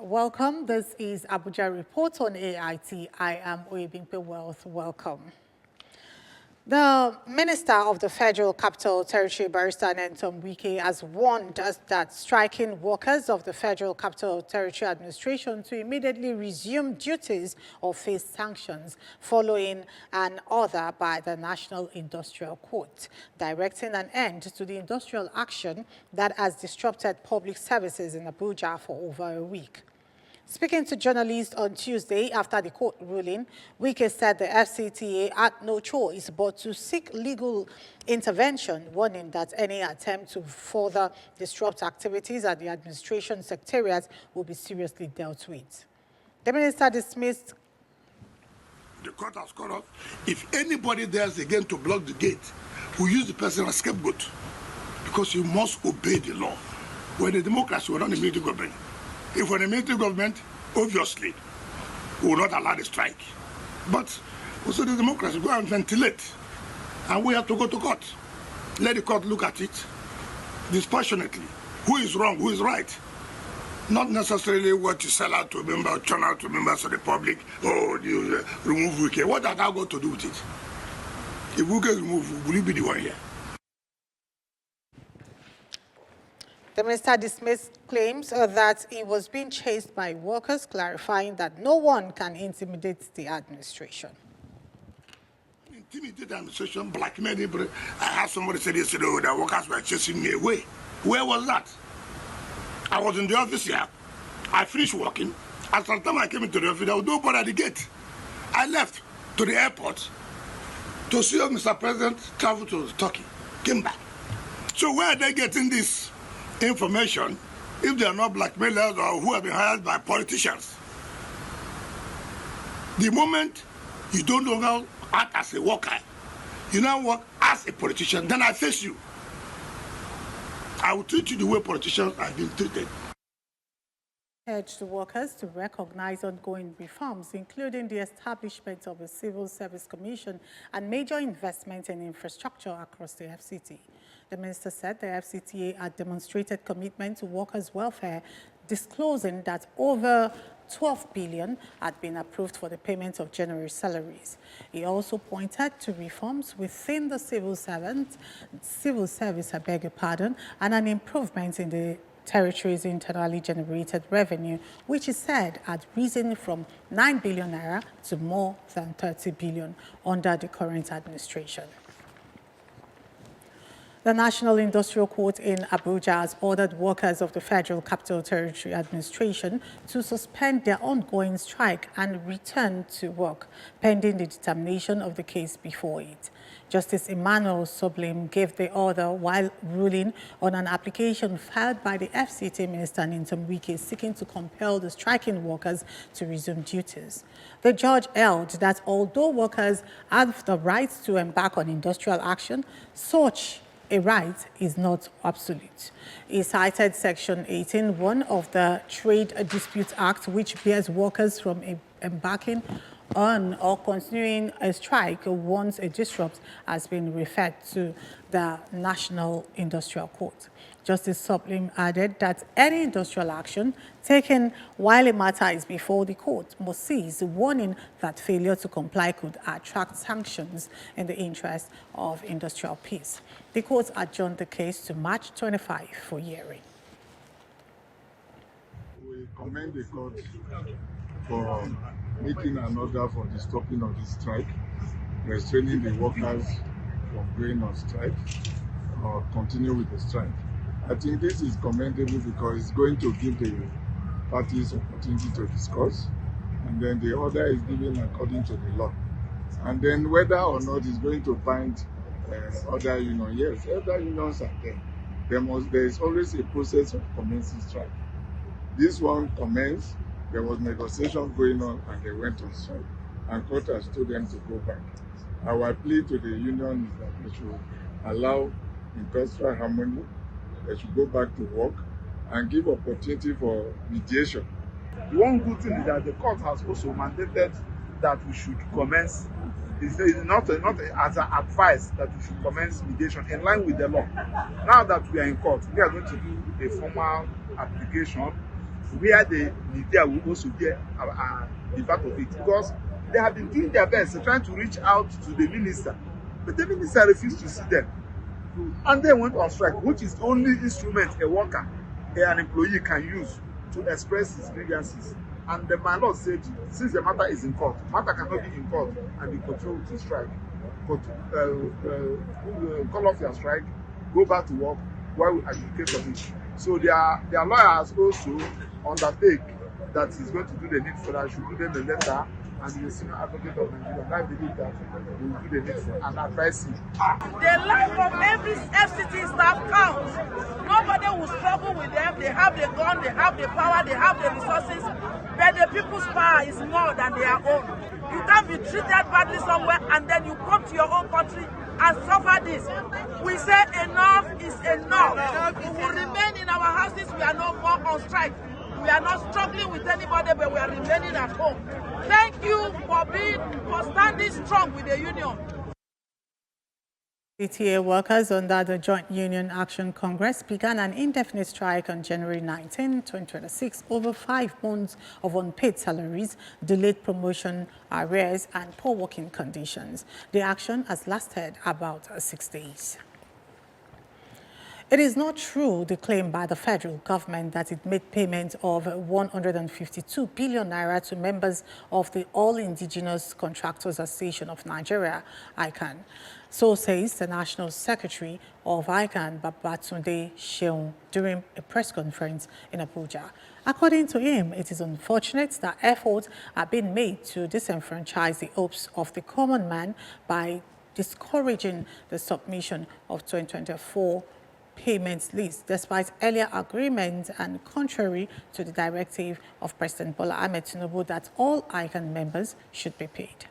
Welcome. This is Abuja Report on AIT. I am Oyebimpe Wealth. Welcome. The Minister of the Federal Capital Territory, Barrister Nentom Wike, has warned us that striking workers of the Federal Capital Territory Administration to immediately resume duties or face sanctions following an order by the National Industrial Court, directing an end to the industrial action that has disrupted public services in Abuja for over a week. Speaking to journalists on Tuesday after the court ruling, Wike said the FCTA had no choice but to seek legal intervention, warning that any attempt to further disrupt activities at the administration secretariat will be seriously dealt with. The minister dismissed. The court has called us. If anybody dares again to block the gate, we use the person as scapegoat, because you must obey the law. We're a democracy, we're not a military government. If we're a military government, obviously, we will not allow the strike. But also the democracy, go and ventilate. And we have to go to court. Let the court look at it dispassionately. Who is wrong, who is right? Not necessarily what you sell out to members, turn out to members of the public, or you remove Wike. What has that got to do with it? If Wike is removed, will you be the one here? The minister dismissed claims that he was being chased by workers, clarifying that no one can intimidate the administration. Intimidate the administration, blackmail anybody. I had somebody say yesterday that workers were chasing me away. Where was that? I was in the office here. I finished working. At the time I came into the office, there was nobody at the gate. I left to the airport to see if Mr. President traveled to Turkey. Came back. So where are they getting this information if they are not blackmailers or who have been hired by politicians? The moment you don't longer act as a worker, you now work as a politician, then I face you. I will treat you the way politicians have been treated. Urged workers to recognize ongoing reforms, including the establishment of a civil service commission and major investment in infrastructure across the FCT. The minister said the FCTA had demonstrated commitment to workers' welfare, disclosing that over 12 billion had been approved for the payment of January salaries. He also pointed to reforms within the civil service, and an improvement in the territory's internally generated revenue, which is said had risen from 9 billion naira to more than 30 billion under the current administration. The National Industrial Court in Abuja has ordered workers of the Federal Capital Territory Administration to suspend their ongoing strike and return to work, pending the determination of the case before it. Justice Emmanuel Soblim gave the order while ruling on an application filed by the FCTA Minister Nentom Wike seeking to compel the striking workers to resume duties. The judge held that although workers have the right to embark on industrial action, such a right is not absolute. He cited Section 18(1) of the Trade Disputes Act, which bars workers from embarking on or continuing a strike once a disrupt has been referred to the National Industrial Court. Justice Soblim added that any industrial action taken while a matter is before the court must cease, warning that failure to comply could attract sanctions in the interest of industrial peace. The court adjourned the case to March 25 for hearing. We commend the court for making an order for the stopping of the strike, restraining the workers from going on strike or continue with the strike. I think this is commendable because it's going to give the parties opportunity to discuss, and then the order is given according to the law. And then whether or not it's going to bind other unions, yes, other unions are there. There is always a process of commencing strike. This one commenced, there was negotiation going on, and they went on strike. And court has told them to go back. Our plea to the union is that they should allow industrial harmony, they should go back to work and give opportunity for mediation. The one good thing is that the court has also mandated that we should commence. It's not as an advice that we should commence mediation in line with the law. Now that we are in court, we are going to do a formal application where the media will also get the part of it, because they have been doing their best trying to reach out to the minister, but the minister refused to see them, and they went on strike, which is the only instrument a worker, an employee can use to express his grievances. And my lord said, since the matter is in court, matter cannot be in court and be controlled to strike. But call off your strike, go back to work while we advocate on it. So their lawyers also undertake that he's going to do the needful. That should do them a letter, and the senior advocate of Nigeria, I believe that they will do the needful and advise him. The life of every FCT staff counts. Nobody will struggle with them. They have the gun, they have the power, they have the resources, but the people's power is more than their own. You can't be treated badly somewhere and then you come to your own country and suffer this. We say enough is enough. We will remain in our houses. We are no more on strike. We are not struggling with anybody, but we are remaining at home. Thank you for standing strong with the union. FCTA workers under the Joint Union Action Congress began an indefinite strike on January 19, 2026 over 5 months of unpaid salaries, delayed promotion arrears, and poor working conditions. The action has lasted about 6 days. It is not true, the claim by the federal government that it made payment of 152 billion naira to members of the All Indigenous Contractors Association of Nigeria, ICAN. So says the National Secretary of ICAN, Babatunde Sheun, during a press conference in Abuja. According to him, it is unfortunate that efforts are being made to disenfranchise the hopes of the common man by discouraging the submission of 2024 payments list, despite earlier agreements and contrary to the directive of President Bola Ahmed Tinubu that all ICAN members should be paid.